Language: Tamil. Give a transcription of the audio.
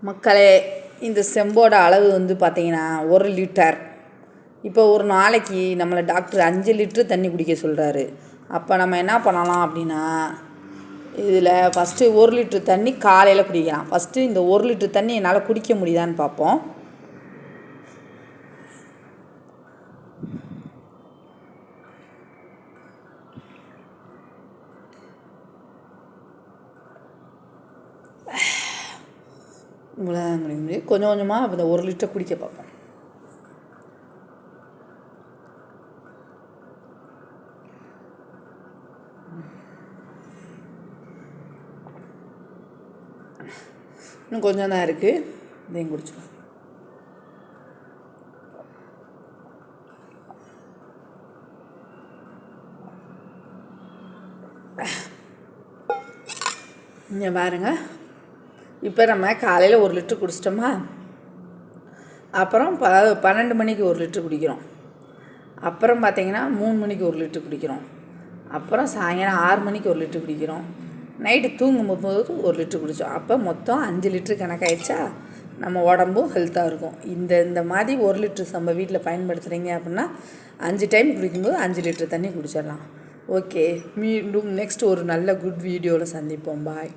மக்களே, இந்த செம்போட அளவு வந்து பார்த்திங்கன்னா 1 லிட்டர். இப்போ ஒரு நாளைக்கு நம்மளை டாக்டர் 5 லிட்ரு தண்ணி குடிக்க சொல்கிறாரு. அப்போ நம்ம என்ன பண்ணலாம் அப்படின்னா, இதில் ஃபஸ்ட்டு 1 லிட்ரு தண்ணி காலையில் குடிக்கலாம். ஃபஸ்ட்டு இந்த 1 லிட்ரு தண்ணி என்னால் குடிக்க முடியுதான்னு பார்ப்போம். கொஞ்சம் கொஞ்சமாக இந்த 1 லிட்டர் குடிக்க பார்ப்போம். இன்னும் கொஞ்சம் தான் இருக்குது, இதையும் குடிச்சிடும். இங்கே பாருங்க, இப்போ நம்ம காலையில் 1 லிட்டர் குடிச்சிட்டோமா, அப்புறம் 12 மணிக்கு 1 லிட்டர் குடிக்கிறோம், அப்புறம் பார்த்திங்கன்னா 3 மணிக்கு 1 லிட்டர் குடிக்கிறோம், அப்புறம் சாயங்காலம் 6 மணிக்கு 1 லிட்டர் குடிக்கிறோம், நைட்டு தூங்கும்போது 1 லிட்டர் குடித்தோம். அப்போ மொத்தம் 5 லிட்டர் கணக்காயிடுச்சா, நம்ம உடம்பும் ஹெல்த்தாக இருக்கும். இந்த மாதிரி 1 லிட்டர் நம்ம வீட்டில் பயன்படுத்துகிறீங்க அப்படின்னா 5 டைம் குடிக்கும்போது 5 லிட்டர் தண்ணி குடிச்சிடலாம். ஓகே, மீண்டும் நெக்ஸ்ட் ஒரு நல்ல குட் வீடியோவில் சந்திப்போம். பாய்.